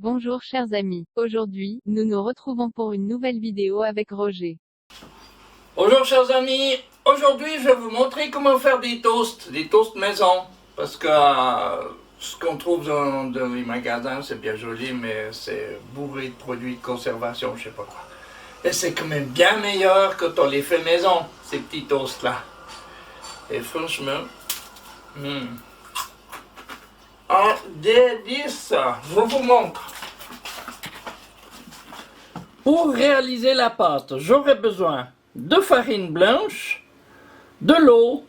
Bonjour chers amis, aujourd'hui, nous nous retrouvons pour une nouvelle vidéo avec Roger. Bonjour chers amis, aujourd'hui je vais vous montrer comment faire des toasts maison. Parce que ce qu'on trouve dans les magasins c'est bien joli mais c'est bourré de produits de conservation, je sais pas quoi. Et c'est quand même bien meilleur quand on les fait maison, ces petits toasts là. Et franchement, un délice, je vous montre. Pour réaliser la pâte, j'aurai besoin de farine blanche, de l'eau,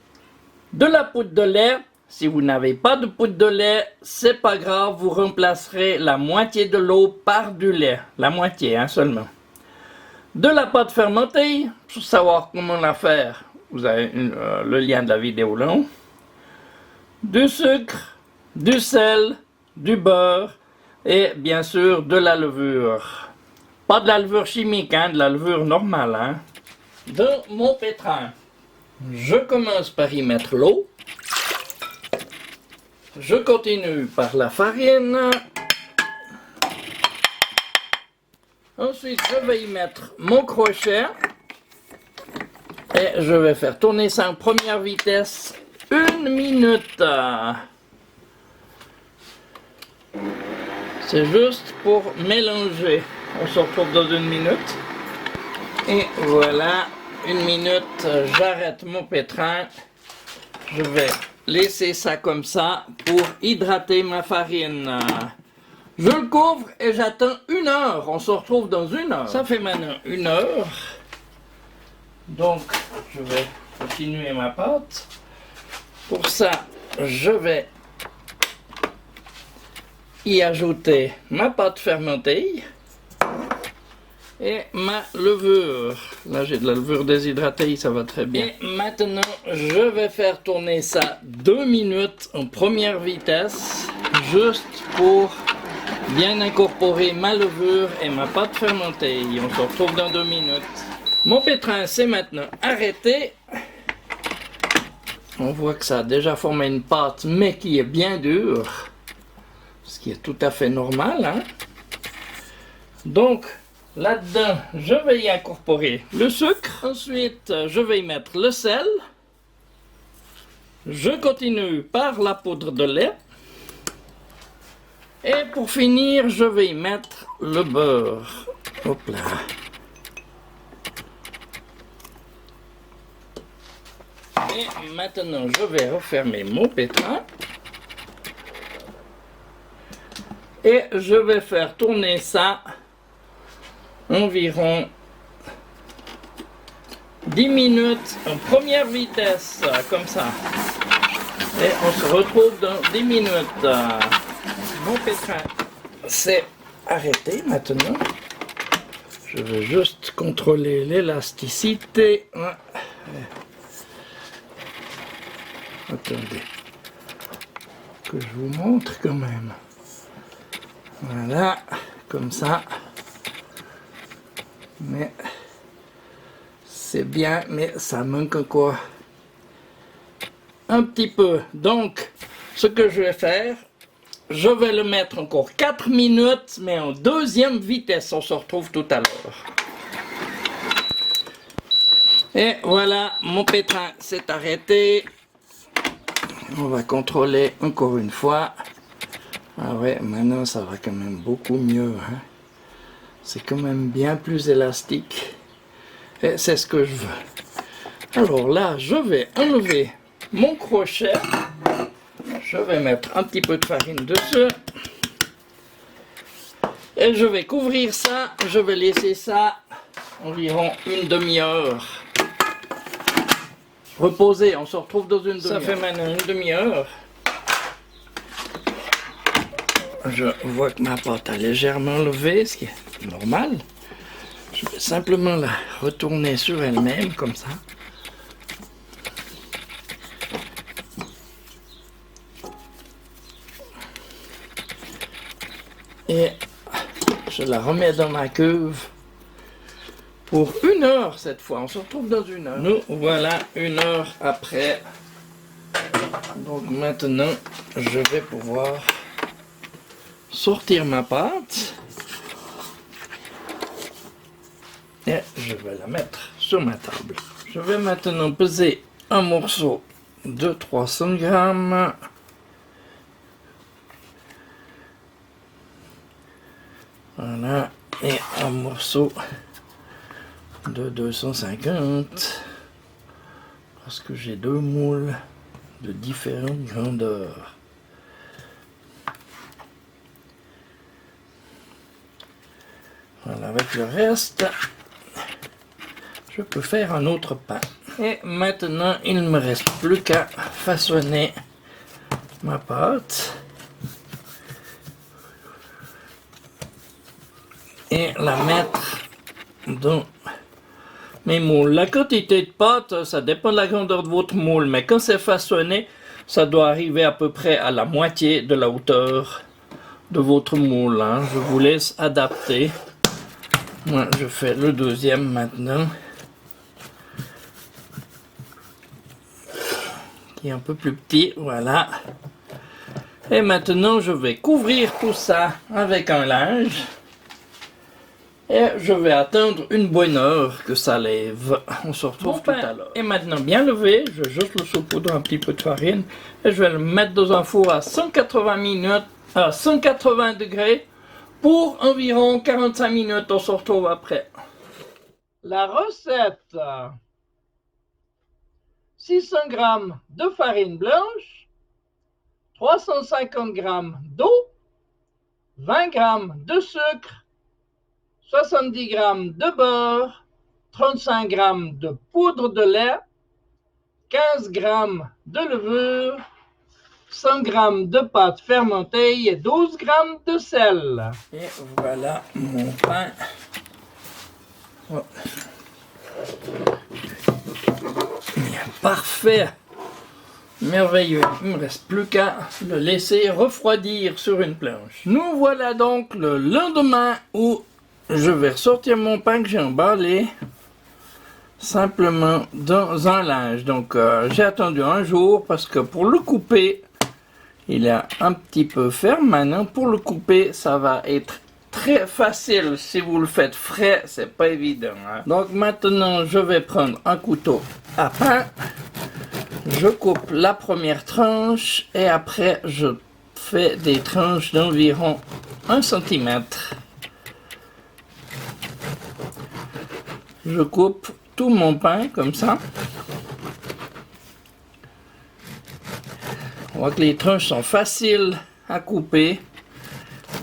de la poudre de lait. Si vous n'avez pas de poudre de lait, c'est pas grave, vous remplacerez la moitié de l'eau par du lait. La moitié, seulement. De la pâte fermentée, pour savoir comment la faire, vous avez le lien de la vidéo là. Du sucre, du sel, du beurre et bien sûr de la levure. Pas de la levure chimique, de la levure normale. De mon pétrin. Je commence par y mettre l'eau. Je continue par la farine. Ensuite, je vais y mettre mon crochet. Et je vais faire tourner ça en première vitesse 1 minute. C'est juste pour mélanger. On se retrouve dans 1 minute. Et voilà, 1 minute, j'arrête mon pétrin. Je vais laisser ça comme ça pour hydrater ma farine. Je le couvre et j'attends 1 heure. On se retrouve dans 1 heure. Ça fait maintenant 1 heure. Donc, je vais continuer ma pâte. Pour ça, je vais y ajouter ma pâte fermentée et ma levure. Là, j'ai de la levure déshydratée, ça va très bien. Et maintenant, je vais faire tourner ça 2 minutes en première vitesse, juste pour bien incorporer ma levure et ma pâte fermentée. On se retrouve dans 2 minutes. Mon pétrin, c'est maintenant arrêté. On voit que ça a déjà formé une pâte, mais qui est bien dure. Ce qui est tout à fait normal. Donc, là-dedans, je vais y incorporer le sucre. Ensuite, je vais y mettre le sel. Je continue par la poudre de lait. Et pour finir, je vais y mettre le beurre. Hop là. Et maintenant, je vais refermer mon pétrin. Et je vais faire tourner ça environ 10 minutes en première vitesse, comme ça. Et on se retrouve dans 10 minutes. Mon pétrin c'est arrêté maintenant. Je vais juste contrôler l'élasticité. Attendez, que je vous montre quand même. Voilà, comme ça. Mais c'est bien, mais ça manque encore un petit peu. Donc, ce que je vais faire, je vais le mettre encore 4 minutes, mais en 2e vitesse. On se retrouve tout à l'heure. Et voilà, mon pétrin s'est arrêté. On va contrôler encore une fois. Ah ouais, maintenant ça va quand même beaucoup mieux. C'est quand même bien plus élastique. Et c'est ce que je veux. Alors là, je vais enlever mon crochet. Je vais mettre un petit peu de farine dessus. Et je vais couvrir ça. Je vais laisser ça environ 1 demi-heure. Reposer, on se retrouve dans 1 demi-heure. Ça fait maintenant 1 demi-heure. Je vois que ma pâte a légèrement levé, ce qui est normal. Je vais simplement la retourner sur elle-même, comme ça. Et je la remets dans ma cuve pour 1 heure cette fois. On se retrouve dans 1 heure. Nous voilà 1 heure après. Donc maintenant, je vais pouvoir sortir ma pâte. Et je vais la mettre sur ma table. Je vais maintenant peser un morceau de 300 grammes. Voilà, et un morceau de 250 parce que j'ai deux moules de différentes grandeurs. Voilà, avec le reste, je peux faire un autre pain. Et maintenant, il ne me reste plus qu'à façonner ma pâte et la mettre dans mes moules. La quantité de pâte, ça dépend de la grandeur de votre moule, mais quand c'est façonné, ça doit arriver à peu près à la moitié de la hauteur de votre moule. Hein. Je vous laisse adapter. Moi, je fais le deuxième maintenant, qui est un peu plus petit, voilà. Et maintenant, je vais couvrir tout ça avec un linge. Et je vais attendre une bonne heure que ça lève. On se retrouve tout à l'heure. Et maintenant bien levé, je jette le saupoudre un petit peu de farine et je vais le mettre dans un four à 180 minutes, à 180 degrés pour environ 45 minutes. On se retrouve après. La recette: 600 g de farine blanche, 350 g d'eau, 20 g de sucre, 70 g de beurre, 35 g de poudre de lait, 15 g de levure, 100 g de pâte fermentée et 12 g de sel. Et voilà mon pain. Oh. Parfait, merveilleux. Il ne me reste plus qu'à le laisser refroidir sur une planche. Nous voilà donc le lendemain où je vais ressortir mon pain que j'ai emballé simplement dans un linge. Donc j'ai attendu un jour parce que pour le couper, il est un petit peu ferme. Maintenant pour le couper, ça va être très facile. Si vous le faites frais, c'est pas évident. Hein. Donc maintenant, je vais prendre un couteau à pain. Je coupe la première tranche et après je fais des tranches d'environ 1 cm. Je coupe tout mon pain comme ça. On voit que les tranches sont faciles à couper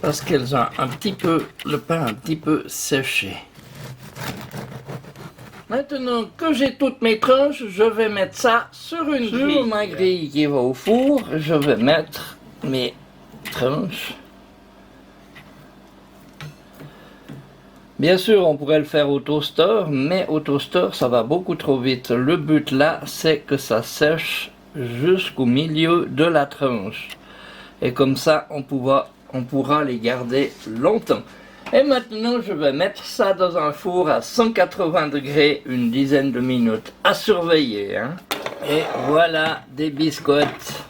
parce qu'elles ont un petit peu, le pain un petit peu séché. Maintenant que j'ai toutes mes tranches, je vais mettre ça sur une grille. Sur ma grille qui va au four, je vais mettre mes tranches. Bien sûr, on pourrait le faire au toaster, mais au toaster, ça va beaucoup trop vite. Le but là, c'est que ça sèche jusqu'au milieu de la tranche. Et comme ça, on pourra les garder longtemps. Et maintenant, je vais mettre ça dans un four à 180 degrés une dizaine de minutes. À surveiller. Hein. Et voilà des biscottes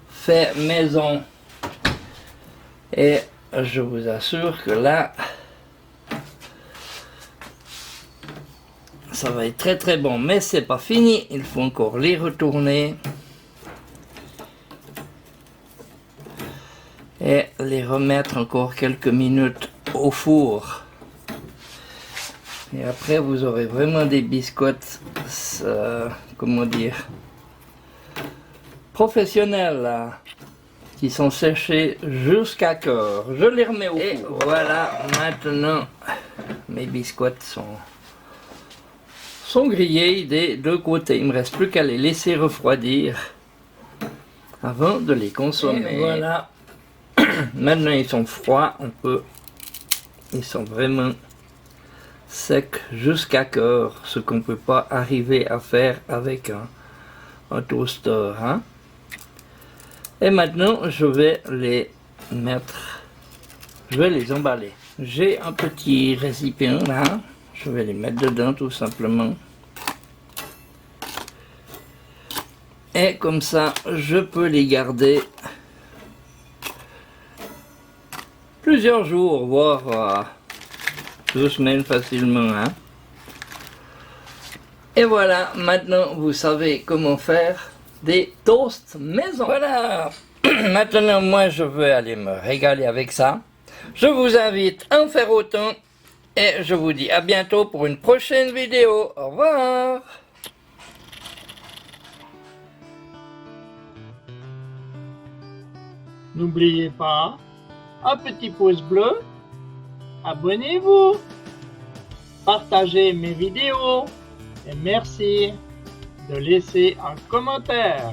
faits maison. Et je vous assure que là, ça va être très très bon, mais c'est pas fini, il faut encore les retourner et les remettre encore quelques minutes au four. Et après vous aurez vraiment des biscottes, comment dire, professionnels là, qui sont séchés jusqu'à cœur. Je les remets au four. Et voilà, maintenant mes biscottes sont grillés des deux côtés. Il ne me reste plus qu'à les laisser refroidir avant de les consommer. Et voilà. Maintenant ils sont froids, ils sont vraiment secs jusqu'à cœur, ce qu'on ne peut pas arriver à faire avec un toaster. Hein. Et maintenant je vais les emballer. J'ai un petit récipient là. Je vais les mettre dedans tout simplement. Et comme ça, je peux les garder plusieurs jours, voire 2 semaines facilement. Hein. Et voilà, maintenant vous savez comment faire des toasts maison. Voilà, maintenant moi je veux aller me régaler avec ça. Je vous invite à en faire autant et je vous dis à bientôt pour une prochaine vidéo. Au revoir. N'oubliez pas, un petit pouce bleu, abonnez-vous, partagez mes vidéos et merci de laisser un commentaire.